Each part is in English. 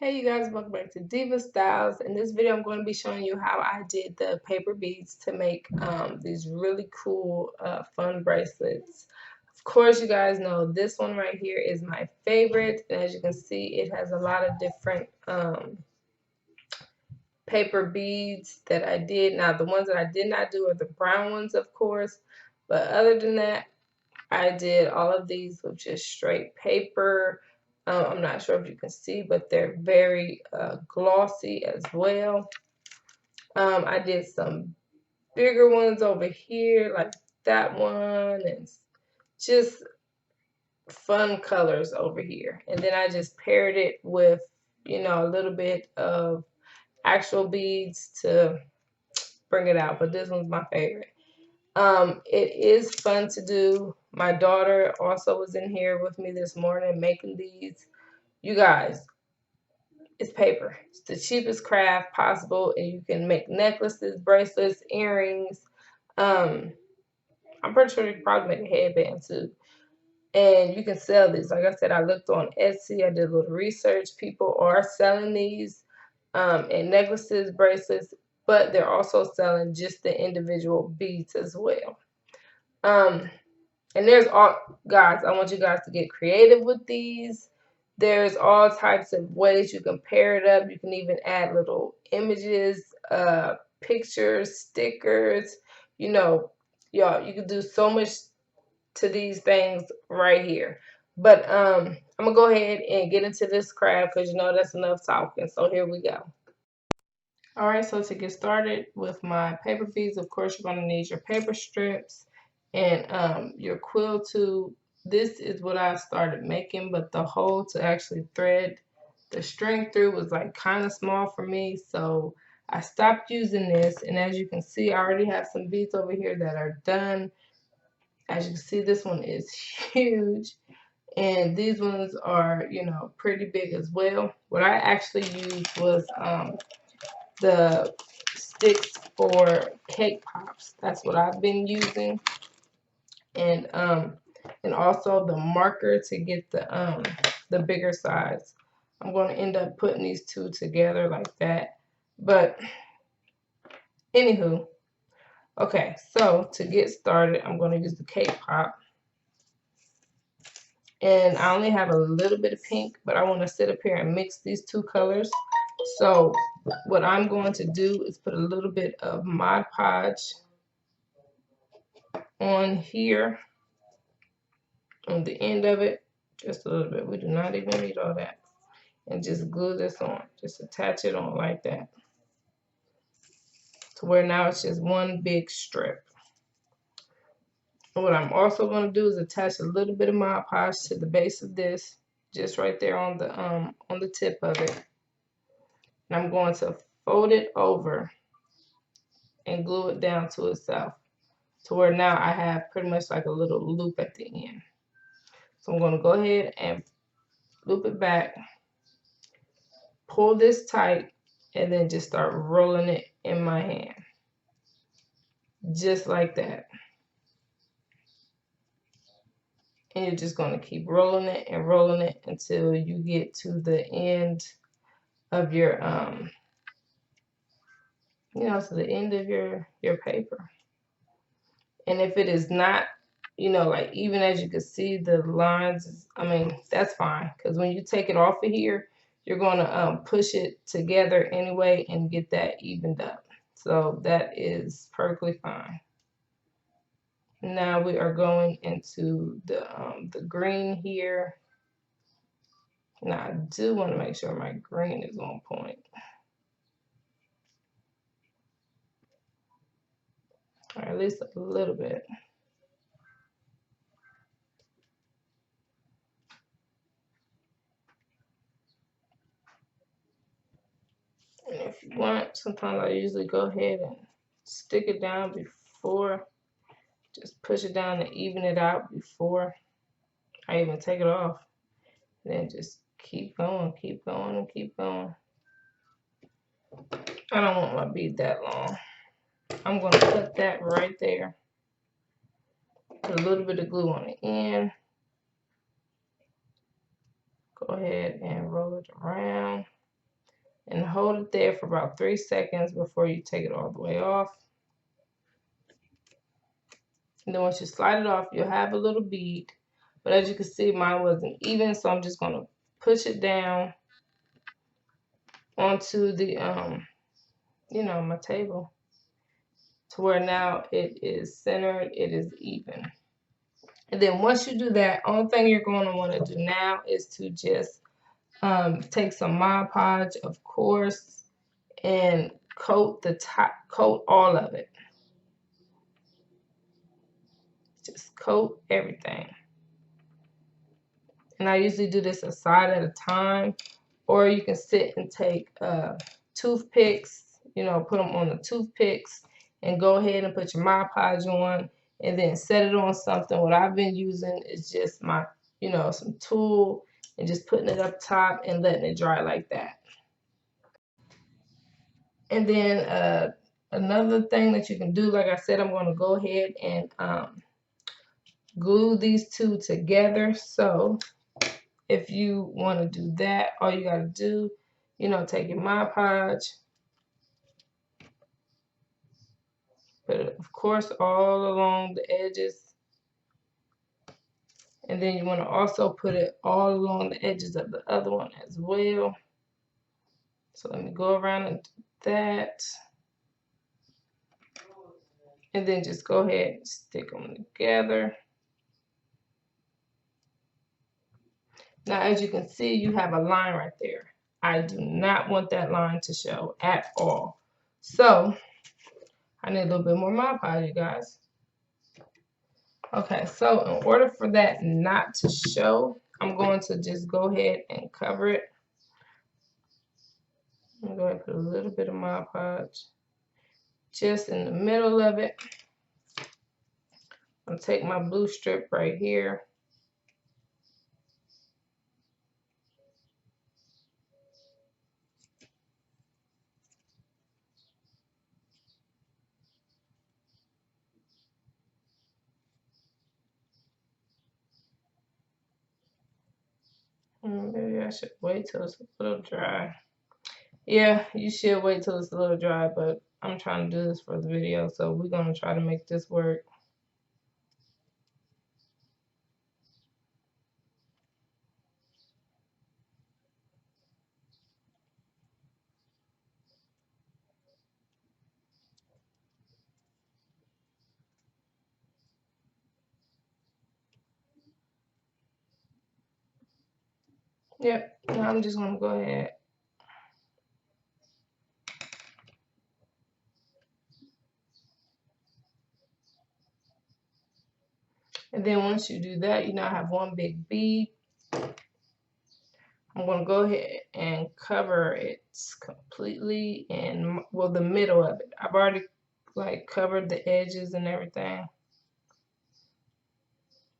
Hey you guys, welcome back to Diva Styles. In this video I'm going to be showing you how I did the paper beads to make these really cool fun bracelets. Of course you guys know this one right here is my favorite, and as you can see it has a lot of different paper beads that I did. Now the ones that I did not do are the brown ones, of course, but other than that I did all of these with just straight paper. I'm not sure if you can see, but they're very glossy as well. I did some bigger ones over here, like that one, and just fun colors over here. And then I just paired it with, a little bit of actual beads to bring it out. But this one's my favorite. It is fun to do. My daughter also was in here with me this morning making these. You guys, it's paper. It's the cheapest craft possible, and you can make necklaces, bracelets, earrings. I'm pretty sure you can probably make a headband too. And you can sell these. Like I said, I looked on Etsy. I did a little research. People are selling these in necklaces, bracelets, but they're also selling just the individual beads as well. And there's all, guys, I want you guys to get creative with these. There's all types of ways you can pair it up. You can even add little images, pictures, stickers. Y'all, you can do so much to these things right here. But I'm gonna go ahead and get into this craft because that's enough talking. So here we go. All right, so to get started with my paper beads, of course, you're going to need your paper strips and your quill tube. This is what I started making, but the hole to actually thread the string through was like kind of small for me, so I stopped using this. And as you can see, I already have some beads over here that are done. As you can see, this one is huge, and these ones are, pretty big as well. What I actually used was the sticks for cake pops. That's what I've been using, and also the marker to get the bigger size. I'm going to end up putting these two together like that. But anywho, okay, so to get started, I'm going to use the cake pop. And I only have a little bit of pink, but I want to sit up here and mix these two colors. So what I'm going to do is put a little bit of Mod Podge on here, on the end of it, just a little bit. We do not even need all that. And just glue this on. Just attach it on like that. To where now it's just one big strip. And what I'm also going to do is attach a little bit of Mod Podge to the base of this, just right there on the tip of it. And I'm going to fold it over and glue it down to itself, to where now I have pretty much like a little loop at the end. So I'm going to go ahead and loop it back, pull this tight, and then just start rolling it in my hand. Just like that. And you're just going to keep rolling it and rolling it until you get to the end of your, to the end of your paper. And if it is not, like even as you can see the lines, that's fine. Because when you take it off of here, you're going to push it together anyway and get that evened up. So that is perfectly fine. Now we are going into the green here. Now I do want to make sure my green is on point. Or at least a little bit. And if you want, sometimes I usually go ahead and stick it down before, just push it down to even it out before I even take it off. And then just keep going, keep going, and keep going. I don't want my bead that long. I'm going to cut that right there. Put a little bit of glue on the end. Go ahead and roll it around. and hold it there for about 3 seconds before you take it all the way off. And then once you slide it off, you'll have a little bead. But as you can see, mine wasn't even, so I'm just going to push it down onto the, you know, my table to where now it is centered, it is even. And then once you do that, only thing you're going to want to do now is to just take some Mod Podge, of course, and coat the top, coat all of it. Just coat everything. And I usually do this a side at a time, or you can sit and take toothpicks, you know, put them on the toothpicks and go ahead and put your Mod Podge on and then set it on something. What I've been using is just my, you know, some tulle and just putting it up top and letting it dry like that. And then another thing that you can do, like I said, I'm going to go ahead and glue these two together. So if you want to do that, all you got to do, you know, take your Mod Podge, put it, of course, all along the edges. And then you want to also put it all along the edges of the other one as well. So let me go around and do that. And then just go ahead and stick them together. Now, as you can see, you have a line right there. I do not want that line to show at all. So I need a little bit more Mod Podge, you guys. Okay, so in order for that not to show, I'm going to just go ahead and cover it. I'm going to go ahead and put a little bit of Mod Podge just in the middle of it. I'm going to take my blue strip right here. Maybe I should wait till it's a little dry. Yeah, you should wait till it's a little dry, but I'm trying to do this for the video, so we're going to try to make this work. Yep, now I'm just going to go ahead. And then once you do that, you now have one big bead. I'm going to go ahead and cover it completely in, well, the middle of it. I've already like covered the edges and everything.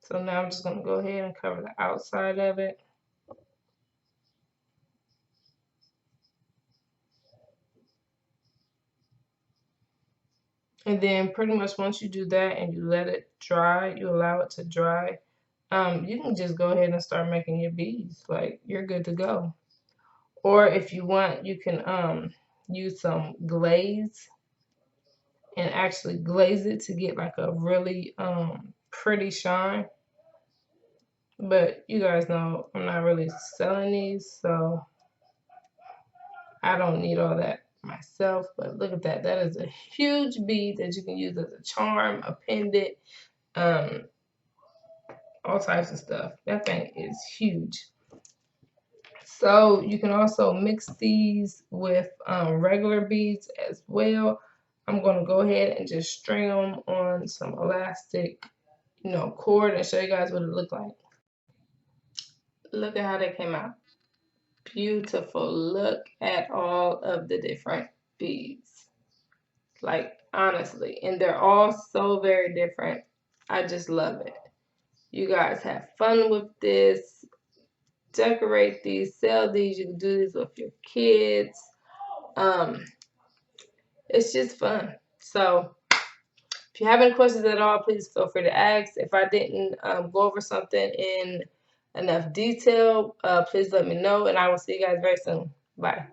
So now I'm just going to go ahead and cover the outside of it. And then pretty much once you do that and you let it dry, you allow it to dry, you can just go ahead and start making your beads. Like, you're good to go. Or if you want, you can use some glaze and actually glaze it to get like a really pretty shine. But you guys know I'm not really selling these, so I don't need all that myself. But look at that. That is a huge bead that you can use as a charm, a pendant, all types of stuff. That thing is huge. So you can also mix these with regular beads as well. I'm going to go ahead and just string them on some elastic, you know, cord and show you guys what it looked like. Look at how they came out. Beautiful. Look at all of the different beads. Like, honestly. And they're all so very different. I just love it. You guys have fun with this. Decorate these, sell these. You can do these with your kids. It's just fun. So if you have any questions at all, please feel free to ask. If I didn't go over something in enough detail, please let me know, and I will see you guys very soon. Bye.